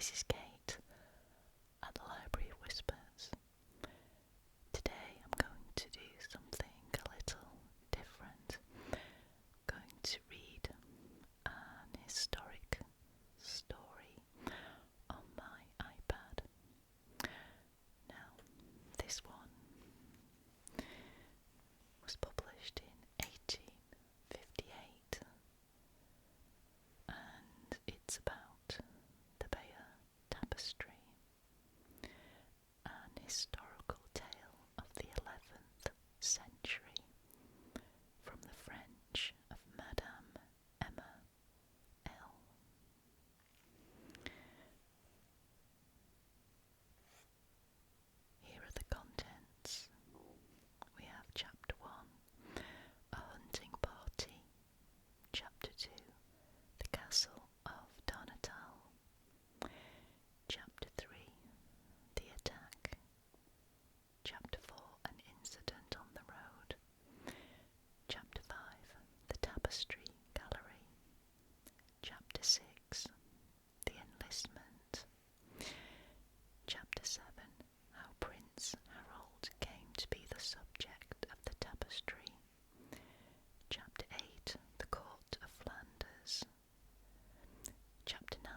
This is Kate at the Library of Whispers. Today I'm going to do something a little different. I'm going to read an historic story on my iPad. Now, this one was published in 1858 and it's about the Bayeux Tapestry, an historical tale of the 11th century from the French of Madame Emma L. Here are the contents. We have Chapter 1, A Hunting Party. Chapter 2, The Castle of Darnetal. Chapter 3, The Attack. Chapter 4, An Incident on the Road. Chapter 5, The Tapestry Gallery. Chapter 6, The Enlistment. Chapter 7, How Prince Harold came to be the subject of the tapestry. Chapter 8, The Court of Flanders. Chapter 9,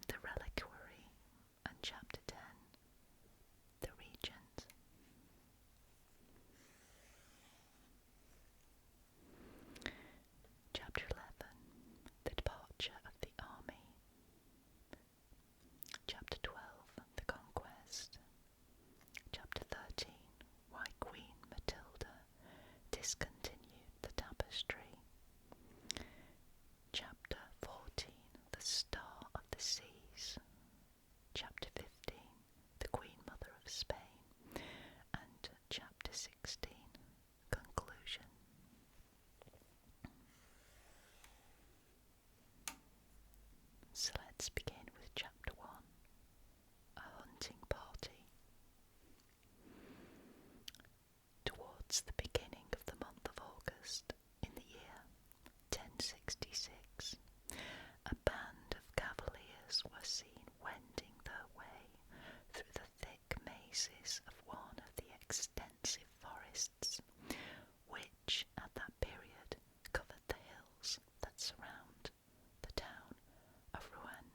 The Reliquary. And Chapter 10, The Regent. Chapter 11, The Departure of the Army. Chapter 12, The Conquest. Chapter 13, Why Queen Matilda discontinued the tapestry. Chapter 14, The Star of the Seas. Chapter 15, The Queen Mother of Spain. And Chapter 16, Conclusion. So let's begin with Chapter 1, A Hunting Party. Towards the beginning of the month of August, in the year 1066, a band of cavaliers were seen wending their way through the thick mazes of one of the extensive forests which, at that period, covered the hills that surround the town of Rouen.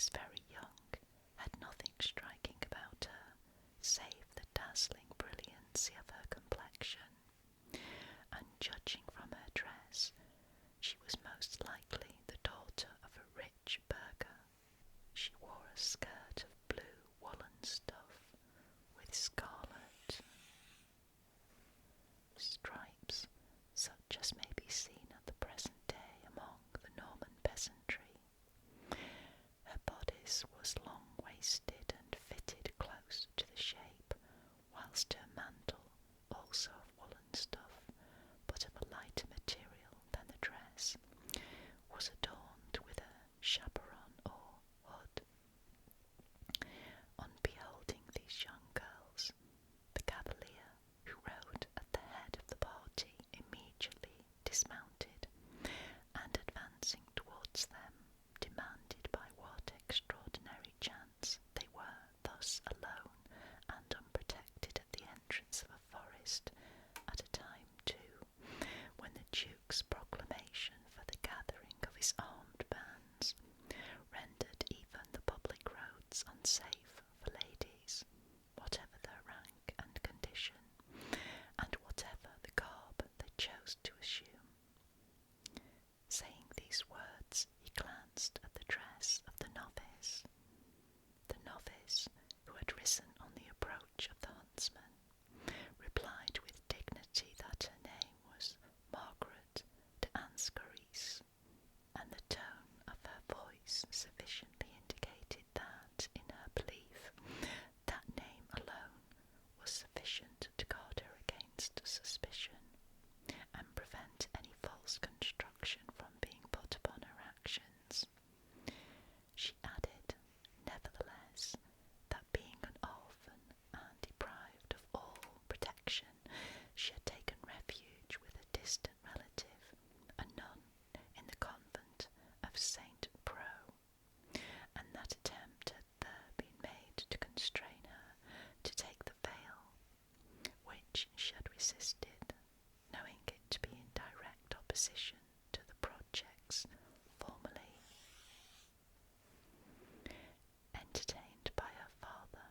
was very young, had nothing striking about her, save the dazzling brilliancy of her complexion, and judging from her dress, she was most likely the daughter of a rich burgher. She wore a skirt of blue woolen stuff with scarlet stripes, such as may be seen at the present day among the Norman peasantry. Her bodice was long-waisted and fitted close to the shape, whilst her mantle, also of woolen stuff, but of a lighter material than the dress, was adorned with a chaperon or hood. On beholding these young girls, the cavalier who rode at the head of the party immediately dismounted, and advancing towards them, demanded by what extraordinary chance they were thus alone and unprotected at the entrance of a forest, at a time, too, when the Duke's proclamation for the gathering of his armed bands rendered even the public roads unsafe for ladies, whatever their rank and condition, and whatever the garb they chose to assume. Saying these words, he glanced at the dress of the novice. The novice, who had risen on the approach of the huntsman, replied with dignity that her name was Margaret d'Anscaris, and the tone of her voice sufficiently indicated that, in her belief, that name alone was sufficient to guard her against suspicion, and prevent any false construction from being put upon her actions. She added, nevertheless, that being an orphan and deprived of all protection, she had taken refuge with a distant relative, a nun in the convent of St. Pro, and that attempt had there been made to constrain her to take the veil, which she had resisted, knowing it to be in direct opposition to the projects formerly entertained by her father,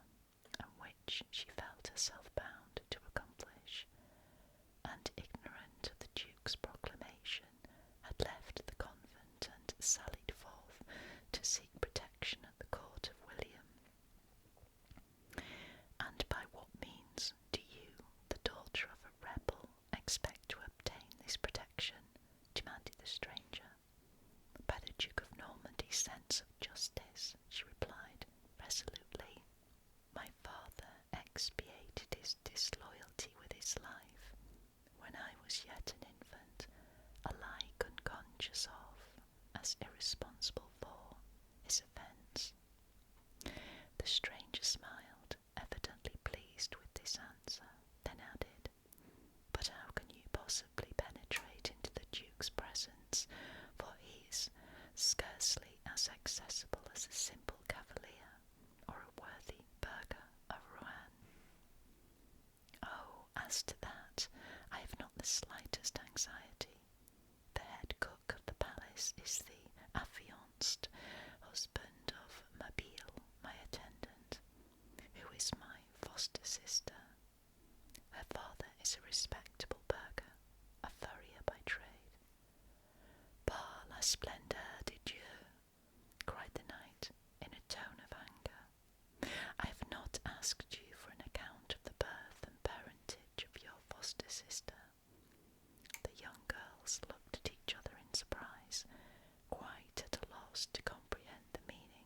and which she felt herself bound to accomplish, and ignorant of the Duke's proclamation, had left the convent and sallied forth to seek protection at the court of William. And by what means do you, the daughter of a rebel, expect to obtain this protection? Demanded the stranger. By the Duke of Normandy's sense of justice, she replied resolutely. My father expiated his disloyalty with his life, when I was yet an infant, alike unconscious of, as irresponsible for, his offence. The stranger smiled, evidently pleased with this answer, then added, But how can you possibly penetrate into the Duke's presence, for he is scarcely as accessible as a simple cavalier, or a worthy burgher of Rouen? Oh, as to that, I have not the slightest anxiety. The head cook of the palace is the affianced husband of Mabille, my attendant, who is my foster sister. Her father is a respectable burgher, a furrier by trade. Par la splendeur de Dieu, cried the knight, in a tone of anger. I have not asked you for an account of the birth and parentage of your foster sister. The young girls looked at each other in surprise, quite at a loss to comprehend the meaning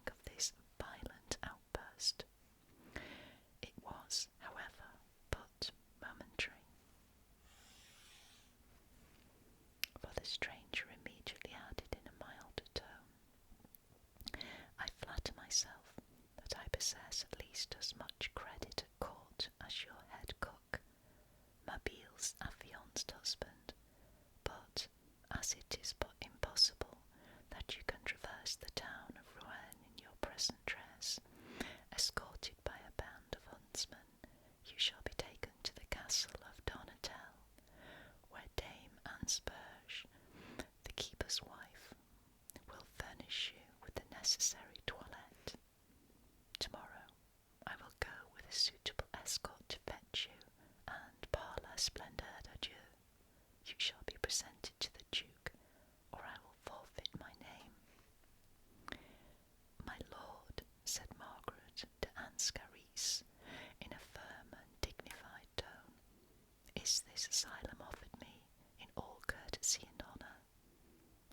this asylum offered me in all courtesy and honour.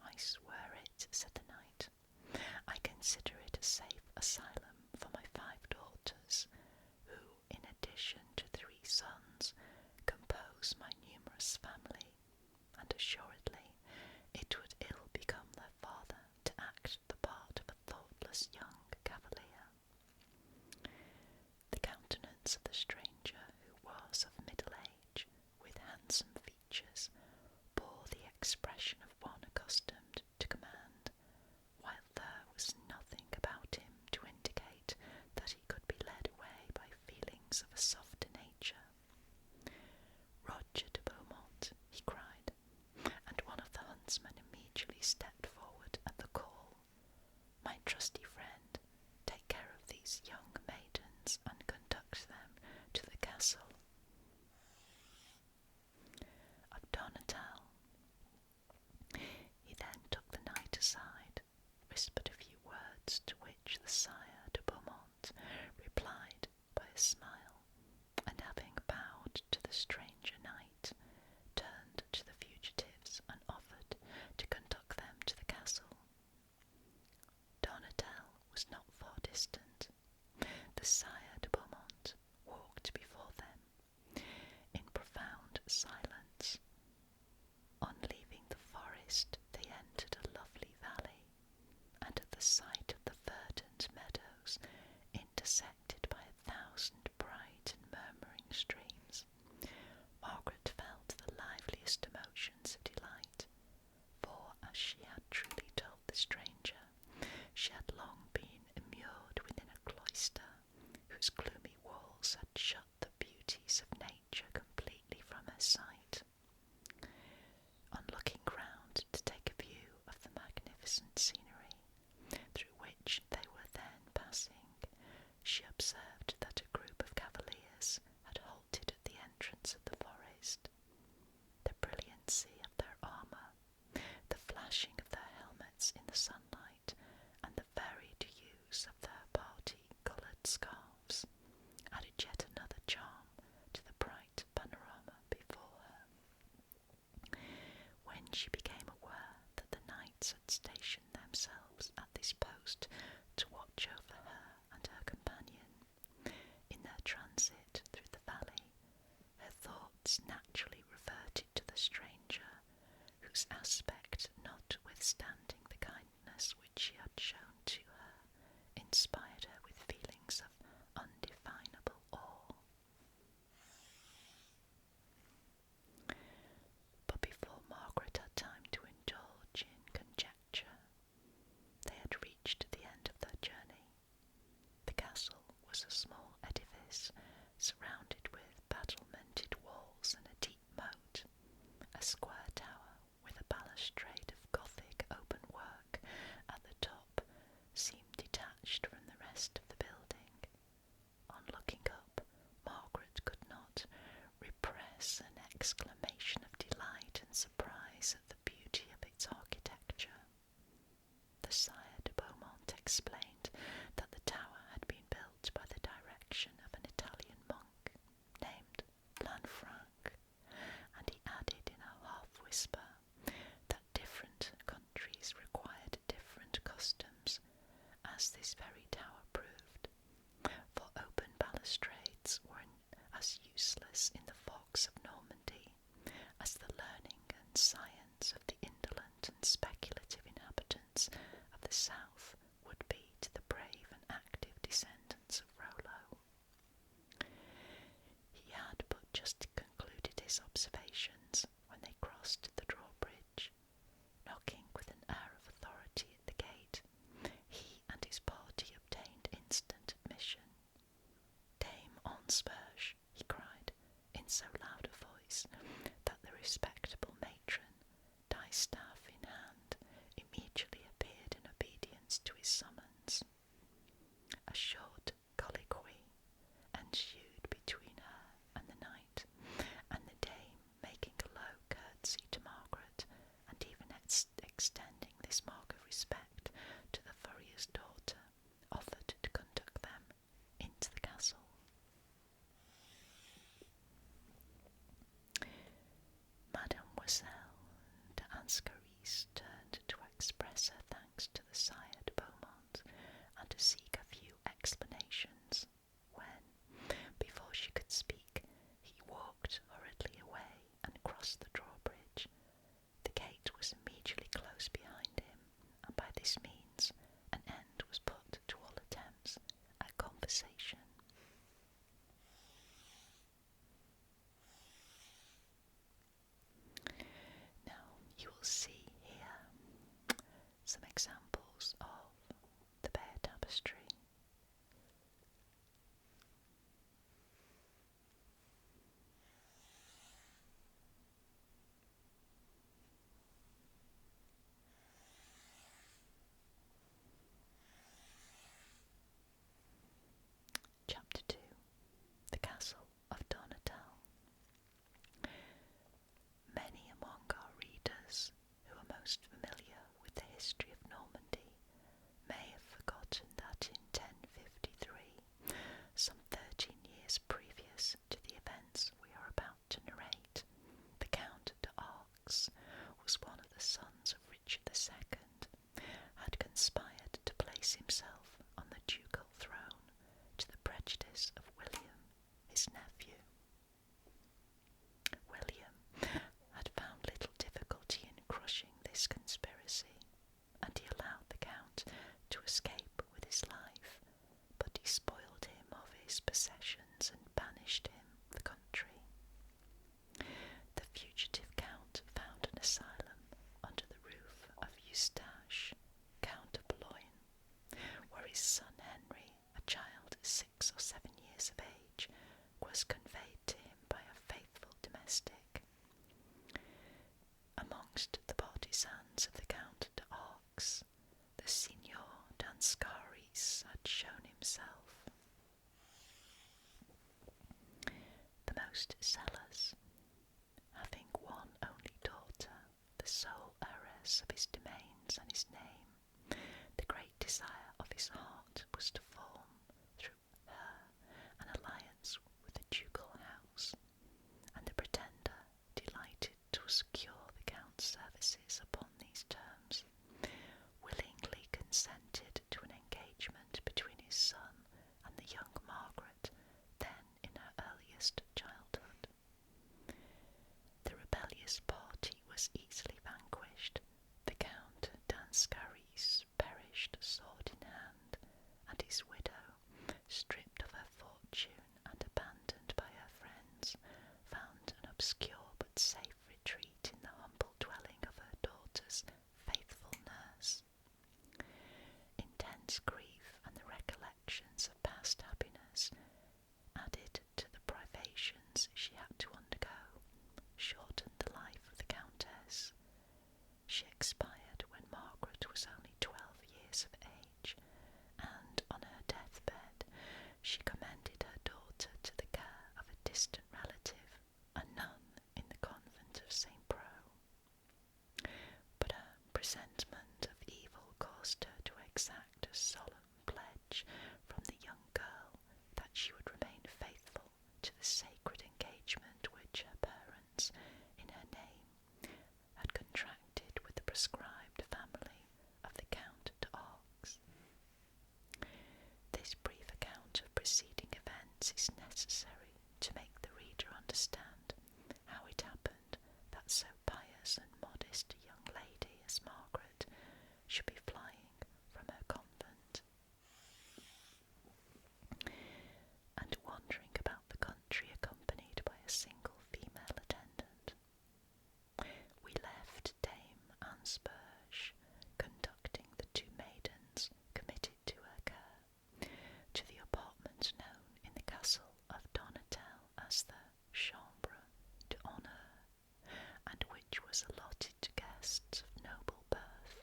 I swear it, said the knight. I consider it a safe asylum for my 5 daughters, who, in addition to 3 sons, compose my numerous family, and assuredly it would ill become their father to act the part of a thoughtless young cavalier. The countenance of the stranger, who was of middle age, with handsome features, bore the expression of one accustomed to command, while there was nothing about him to indicate that he could be led away by feelings of a softer nature. Roger de Beaumont, he cried, and one of the huntsmen immediately stepped forward at the call. My trusty friend, take care of these young maidens and conduct them to the castle of Donatal. He then took the knight aside, whispered a few words, to which the Sire de Beaumont replied by a smile, and having bowed to the stranger knight, turned to the fugitives and offered to conduct them to the castle. Donatal was not far distant. The Sire de Beaumont walked before them in profound silence. On leaving the forest, they entered a lovely valley, and at the sight of the verdant meadows, intersected by 1,000 bright and murmuring streams, Margaret felt the liveliest emotions of delight, for, as she had truly told the stranger, she had long been immured within a cloister whose gloomy walls had shut the beauties of nature completely from her sight. On looking round to take a view of the magnificent scenery through which they were then passing, she observed that a group of cavaliers had halted at the entrance of the forest. The brilliancy of their armour, the flashing of their helmets in the sunlight, and the varied hues of their party-coloured scarves added yet another charm to the bright panorama before her. When she became aware that the knights had stationed themselves at this post to watch over her and her companion in their transit through the valley, her thoughts naturally reverted to the stranger, whose aspect, notwithstanding the kindness which she had shown to her, inspired her with feelings of undefinable awe. But before Margaret had time to indulge in conjecture, they had reached the end of their journey. The castle was a small edifice, surrounded with battlemented walls and a deep moat. A square tower with a balustrade of Gothic open-work at the top seemed detached from the rest of the building. On looking up, Margaret could not repress an exclamation of delight and surprise at the beauty of its architecture. The Sire de Beaumont explained that the tower had been built by the direction of an Italian monk named Lanfranc, and he added in a half-whisper that different countries required different customs, as this very tower proved, for open balustrades were as useless in the fogs of Normandy as the learning and science of the indolent and speculative inhabitants of the south would be to the brave and active descendants of Rollo. He had but just concluded his observations when they crossed the drawbridge. Knocking with an air of authority at the gate, he and his party obtained instant admission. "Dame Ansperge," he cried, in so loud a voice that the respectable matron, distaff in hand, immediately appeared in obedience his possessions and banished him the country. The fugitive count found an asylum under the roof of Eustache, Count of Boulogne, where his son Henry, a child 6 or 7 years of age, was conveyed to him by a faithful domestic. Amongst the partisans of the Count d'Arcs, the Signor d'Anscaris had shown himself the most zealous, having one only daughter, the sole heiress of his domains and his name. The great desire of his heart was to form, through her, an alliance with the ducal house, and the pretender, delighted to secure the Count's services upon these terms, willingly consented to an engagement between his son and the young Margaret, then in her earliest childhood. The rebellious party was easily vanquished. The Count d'Anscaris perished sword in hand, and his widow, stripped of her fortune and abandoned by her friends, found an obscure but safe retreat in the humble dwelling of her daughter's faithful nurse. Intense grief and the recollections of past happiness, added to the privations she had to undergo, shortened the life of the Countess. She expired when Margaret was only 12 years of age, and on her deathbed she commended her daughter to the care of a distant relative, a nun in the convent of St. Pro. But her presentiment of evil caused her to exact a solemn pledge from the young girl that she would remain faithful to the sacred engagement which her parents, in her name, had contracted with the proscribed family of the Count d'Arcs. This brief account of preceding events is necessary to make the reader understand how it happened that so pious and modest a young lady as Margaret should be flying from her convent and wandering about the country accompanied by a single female attendant. We left Dame Ansperge conducting the 2 maidens committed to her care to the apartment known in the castle of Donatel as the Chambre d'Honneur, and which was allotted to guests of noble birth.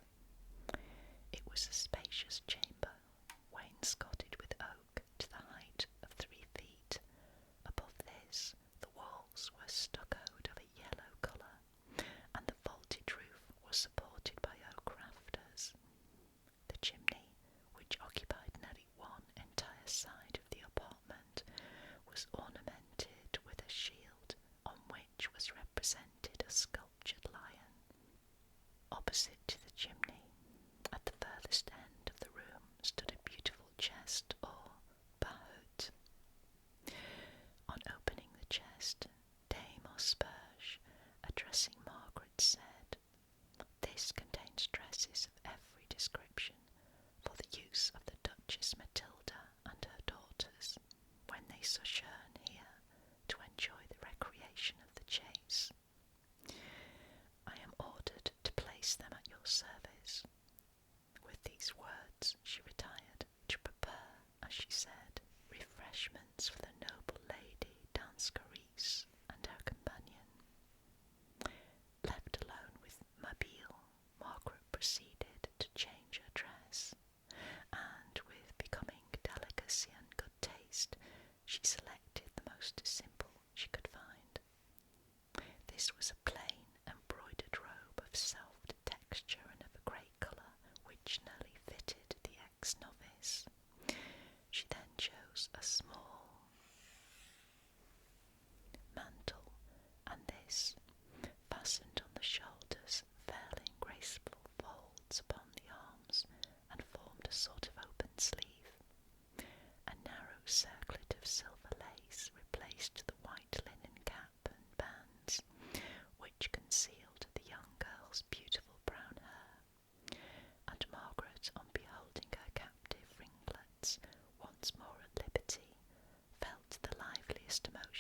It was a spacious chamber, wainscoted with oak to the height of 3 feet. Above this, the walls were stuccoed of a yellow colour, and the vaulted roof was supported by oak rafters. The chimney, which occupied nearly one entire side of the apartment, was ornamented with a shield on which was represented a sculptured lion. Opposite to the chimney, at the furthest end of the room, stood a beautiful chest or bahut. On opening the chest, Dame Asperge, addressing Margaret, said, "This contains dresses of every description for the use of the Duchess Matilda and her daughters when they sojourn here to enjoy the recreation of the chase. I am ordered to place them at your service." With these words she retired to prepare, as she said, refreshments for the noble lady d'Anscaris and her companion. Left alone with Mabille, Margaret proceeded to change her dress, and with becoming delicacy and good taste, she selected the most simple she could find. This was a plain embroidered robe of soft texture and of a grey colour, which nearly fitted the ex-novice. She then chose a small mantle, and this, fastened on the shoulders, fell in graceful folds upon the arms, and formed a sort of open sleeve. A narrow circlet of silver lace replaced the white linen cap and bands,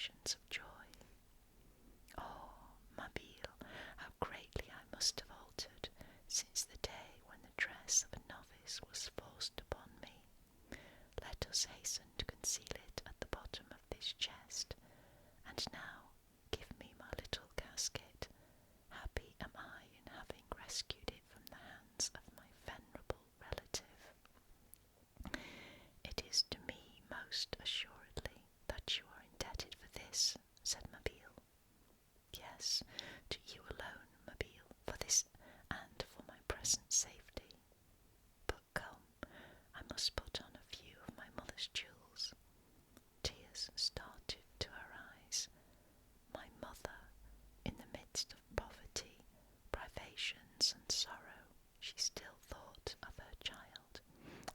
expressions of joy. Oh, Mabille, how greatly I must have altered since the day when the dress of a novice was forced upon me. Let us hasten to conceal it at the bottom of this chest, and now give me my little casket. Happy am I in having rescued it from the hands of my venerable relative. It is to me most assuredly that you are indebted for this, said Mabille. Yes, to you alone, Mabille, for this and for my present safety. But come, I must put on a few of my mother's jewels. Tears started to her eyes. My mother, in the midst of poverty, privations, and sorrow, she still thought of her child,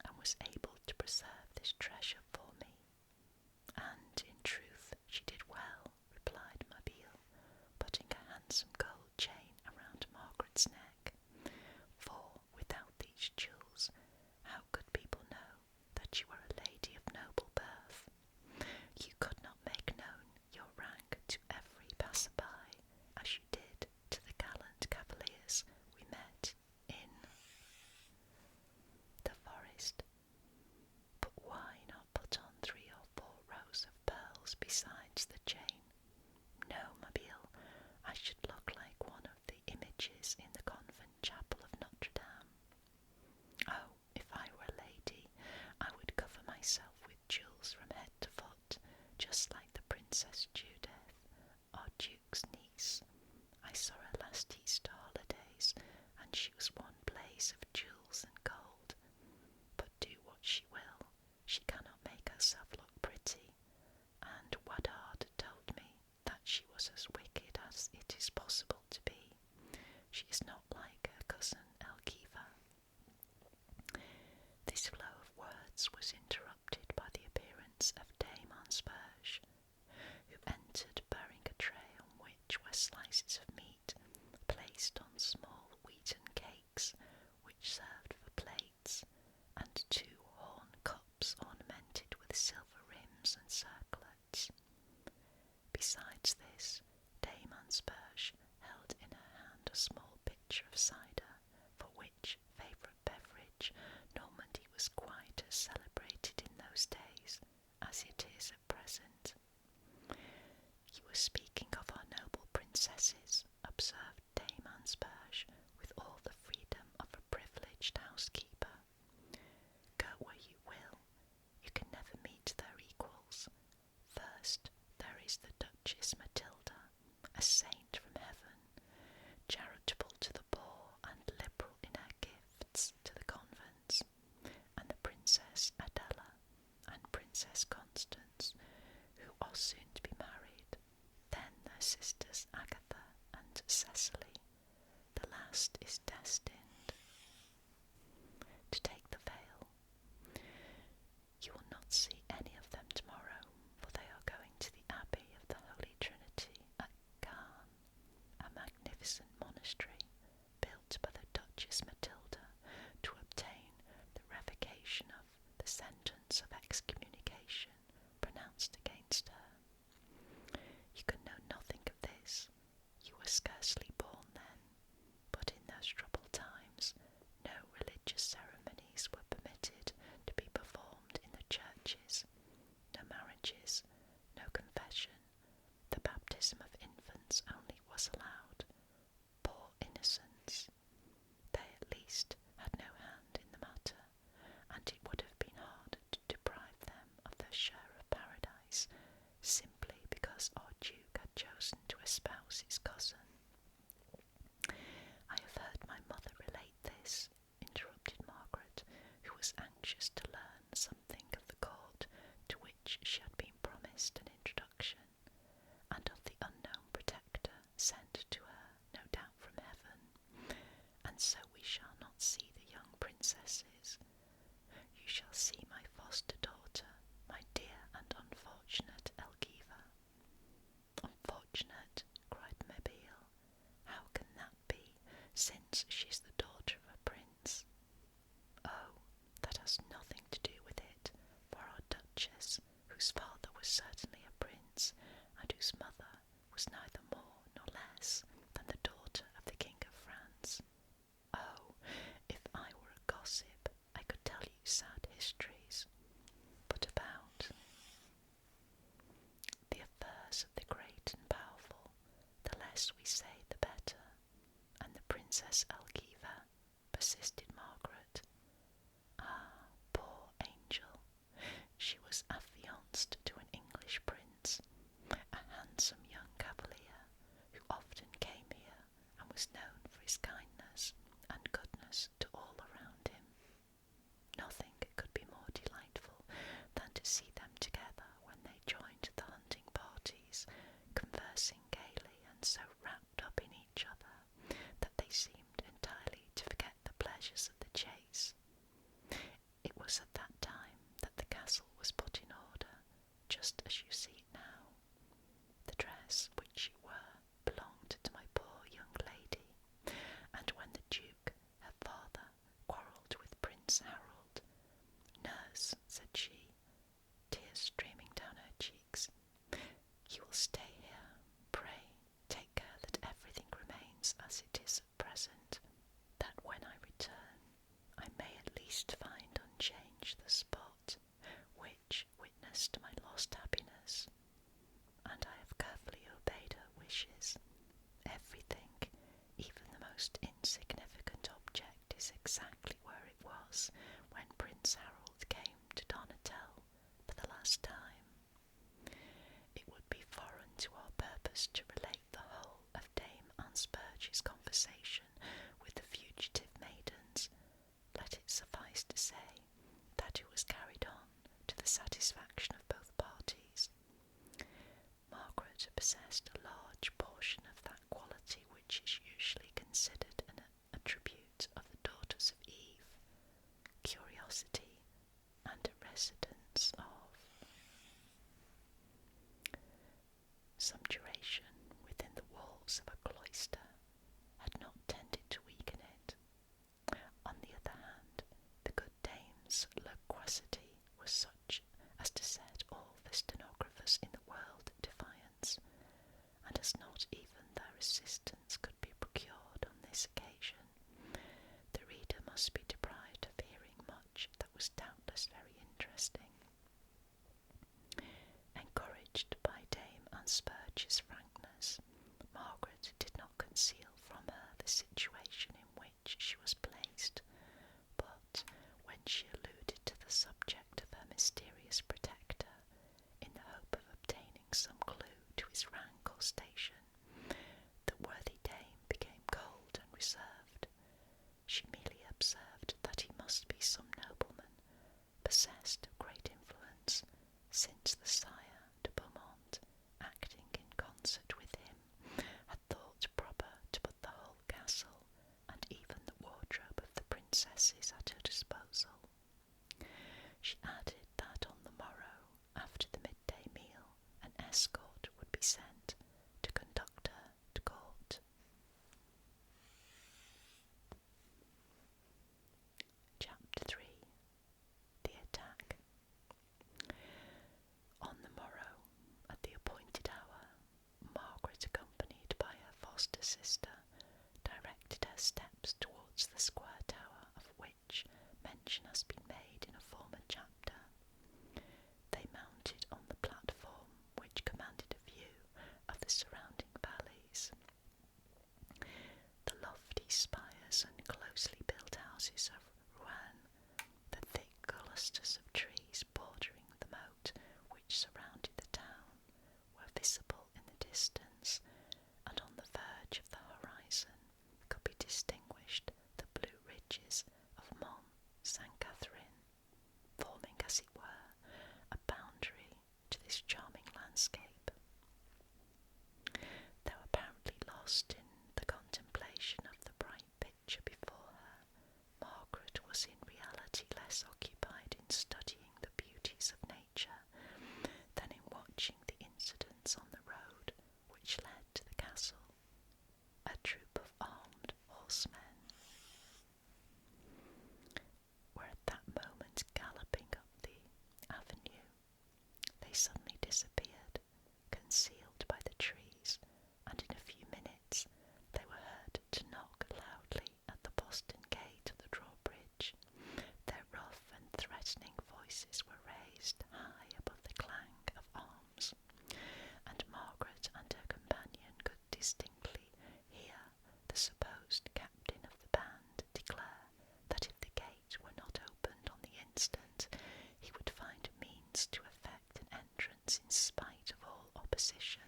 and was able to preserve this treasure for me. And, in truth, she did well, replied Mabille, putting a handsome gold chain around Margaret's neck. For, without these jewels, how could people know that you were a lady of noble birth? You could not make known your rank to every passer-by, as you did to the gallant cavaliers we met in the forest. But why not put on 3 or 4 rows of pearls besides the chain? No, Mabille, I should look like one of the images in the convent chapel of Notre Dame. Oh, if I were a lady, I would cover myself with jewels from head to foot, just like the Princess Judith, our Duke's niece. I saw her last Easter holidays, and she was one blaze of jewels and gold. But do what she will, she cannot make herself look pretty, and Wadard told me that she was as wicked as it is possible to be. She is not like her cousin Elgiva. This flow of words was interrupted by the appearance of Dame Ansperge, who entered bearing a tray on which were slices of meat placed on small wheaten cakes, which served for plates, and 2 horn cups ornamented with silver rims and circlets. Besides this, Dame Ansperge held in her hand a small pitcher of cider, for which favourite beverage Normandy was quite as celebrated in those days as it is at present. You were speaking of our noble princesses, observed Dame Ansperge, with all the freedom of a privileged housekeeper. Go where you will, you can never meet their equals. First, there is the Duchess Matilda, a saint from heaven, charitable to the poor and liberal in her gifts to the convents, and the Princess Adela and Princess Constance, who are soon to be married. Then their sisters Agatha and Cecily. The last is destined to take the veil. You will not see any of them tomorrow, for they are going to the Abbey of the Holy Trinity at Caen, a magnificent monastery built by the Duchess Matilda to obtain the revocation of the sentence of excommunication pronounced against her. You can know nothing of this. You were scarcely born then, but in those troubled times no religious ceremonies were permitted to be performed in the churches, no marriages, no confession. The baptism of infants only was allowed. Poor innocents! They at least had no hand in the matter, and it would have been hard to deprive them of their share of paradise, simply because our Duke had chosen to espouse his cousin. I have heard my mother relate this, interrupted Margaret, who was anxious to learn something of the court to which she had been promised an introduction, and of the unknown protector sent to her, no doubt from heaven. And so we shall not see the young princesses. You shall see my foster daughter, my dear and unfortunate Elgiva. Unfortunate, cried Mabille. How can that be, since she is the daughter of a prince? Oh, that has nothing to do with it, for our Duchess, whose father was certainly a everything, even the most insignificant object, is exactly where it was when Prince Harold came to Donatello for the last time. It would be foreign to our purpose to relate the whole of Dame Anne Spurge's conversation with the fugitive maidens. Let it suffice to say that it was carried on to the satisfaction of both parties. Margaret possessed a large portion of that quality which is usually considered an attribute of the daughters of Eve, curiosity and a residence of some duration within the walls of a cloister had not tended to weaken it. On the other hand, the good dame's loquacity was such as to set all the stenographers in the world at defiance, and as not even their assistance could be procured on this occasion, the reader must be deprived of hearing much that was doubtless very interesting. Encouraged by Dame Anne Spurge's frankness, Margaret did not conceal from her the situation in which she was placed, but when she alluded to the subject of her mysterious protector, in the hope of obtaining some clue to his rank or station, the worthy dame became cold and reserved. She merely observed that he must be some nobleman, possessed of great influence, since the Sire de Beaumont, acting in concert with him, had thought proper to put the whole castle, and even the wardrobe of the princesses, at her disposal. She added that on the morrow, after the midday meal, an escort would be sent to conduct her to court. Chapter 3. The Attack. On the morrow, at the appointed hour, Margaret, accompanied by her foster sister, directed her steps towards the square tower of which mention has been made in a former chapter. They mounted on the platform which commanded a view of the surrounding valleys. The lofty spires and closely built houses of Rouen, the thick clusters of trees bordering the moat which surrounded the town, were visible in the distance, and on the verge of the horizon could be distinguished the blue ridges of Mont Saint Catherine, forming, as it were, a boundary to this charming landscape. Though apparently lost in the contemplation of the bright picture before her, Margaret was in reality less occupied in studying the beauties of nature than in watching the incidents on the road which led to the castle. A troop of armed horsemen were at that moment galloping up the avenue. They suddenly disappeared, concealed by the trees, and in a few minutes they were heard to knock loudly at the postern gate of the drawbridge. Their rough and threatening voices were raised high above the clang of arms, and Margaret and her companion could distinctly hear the supposed captain of the band declare that if the gate were not opened on the instant, he would find means to effect an entrance in spite of all opposition.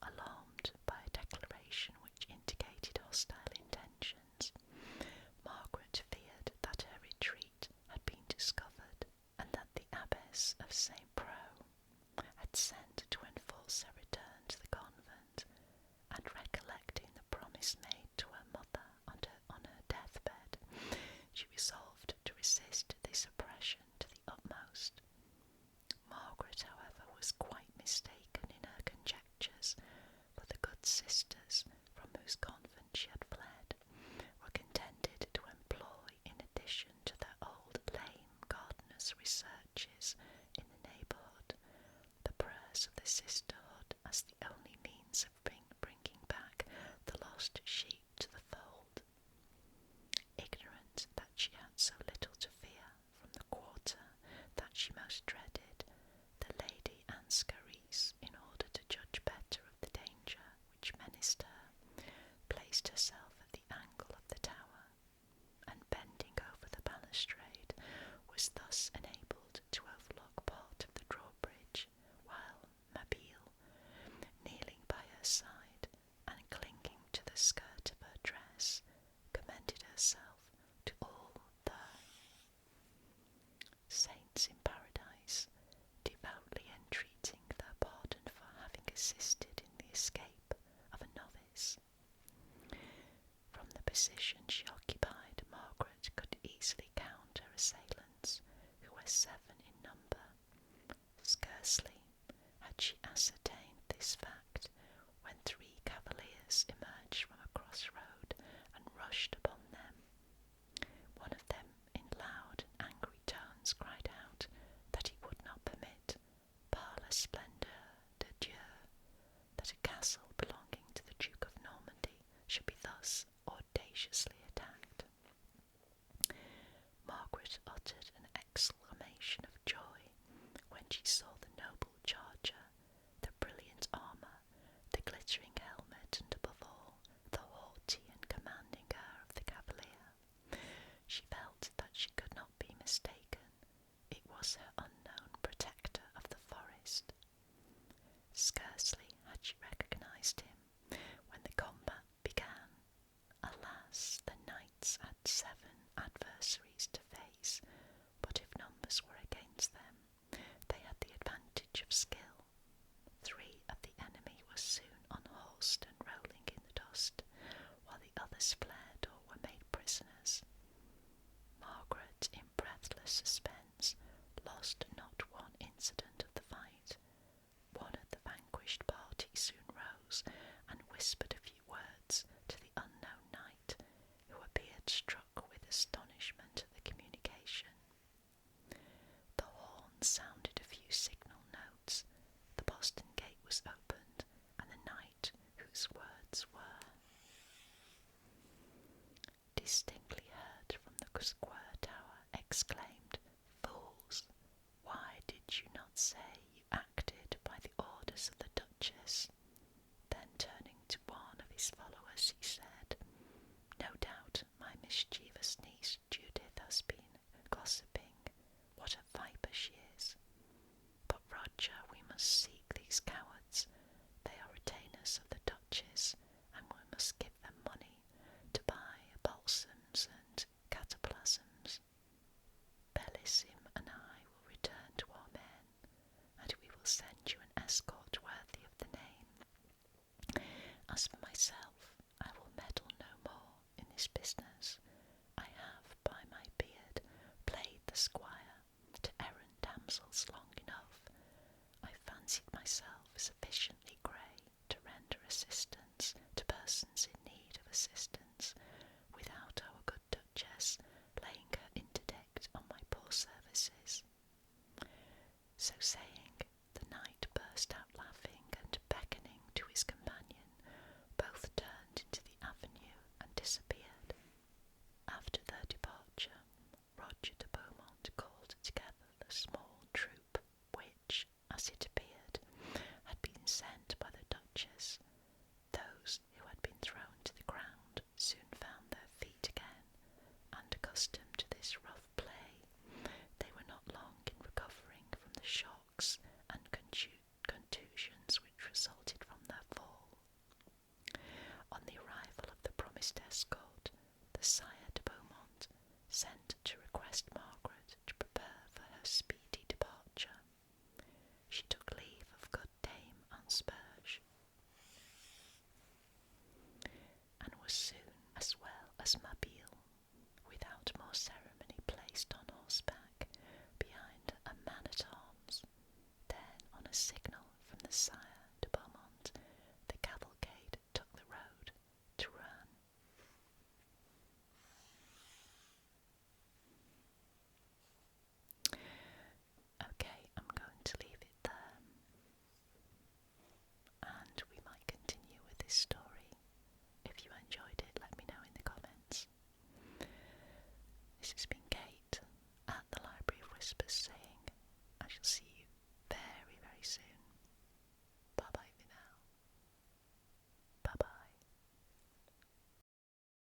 Alarmed by a declaration which indicated hostile intentions, Margaret feared that her retreat had been discovered, and that the abbess of St. Preux had sent to enforce her return to the convent, and recollecting the promise made to her mother on her deathbed, she resolved to resist this oppression to the utmost. Margaret, however, was quite mistaken in her conjectures, for the good sisters from whose convent she had fled were contented to employ, in addition to their old lame gardener's researches in the neighbourhood, the prayers of the sisterhood as the only means of bringing back the lost sheep to the fold. Ignorant that she had so little to fear from the quarter that she most dreaded, the Lady Anne Scarise, in order to judge better of the danger Scarcely had she ascertained this fact when 3 cavaliers emerged from a crossroad and rushed upon them. One of them, in loud and angry tones, cried out that he would not permit, par la splendeur de Dieu, that a castle belonging to the Duke of Normandy should be thus audaciously attacked. Margaret uttered an exclamation of joy when she saw the noble charger, the brilliant armour, the glittering helmet, and above all, the haughty and commanding air of the cavalier. She felt that she could not be mistaken. It was her unknown protector of the forest. Scarcely had she recognised him when the combat began. Alas, the knights had 7 adversaries to face, but if numbers were against them, they had the advantage of skill. 3 of the enemy were soon unhorsed and rolling in the dust, while the others fled or were made prisoners. Margaret, in breathless suspense, lost not one incident of the fight. One of the vanquished party soon rose and whispered a few words to the unknown knight, who appeared struck with astonishment at the communication. The horn sounded a few signal notes, the postern gate was opened, and the knight, whose words were distinctly heard from the square tower, exclaimed, "Fools! Why did you not say you acted by the orders of the Duchess?" Then turning to one of his followers, he said, "No doubt my mischievous niece Judith has been gossiping. What a viper she is! But, Roger, we must seek these cowards. They are retainers of the Duchess, and we must give them money to buy balsams and cataplasms. Bellissime and I will return to our men, and we will send you an escort worthy of the name. As for myself, I will meddle no more in this business. I have, by my beard, played the squire to errant damsels long enough. I fancied myself sufficiently grey to render assistance to persons in need of assistance, without our good Duchess laying her interdict on my poor services." So saying, the knight burst out laughing, and beckoning to his companion, both turned into the avenue and disappeared. After their departure, Roger de Beaumont called together the small troop which, as it appeared, had been sent by the Duchess. Those who had been thrown to the ground soon found their feet again, and accustomed to this rough play, they were not long in recovering from the shocks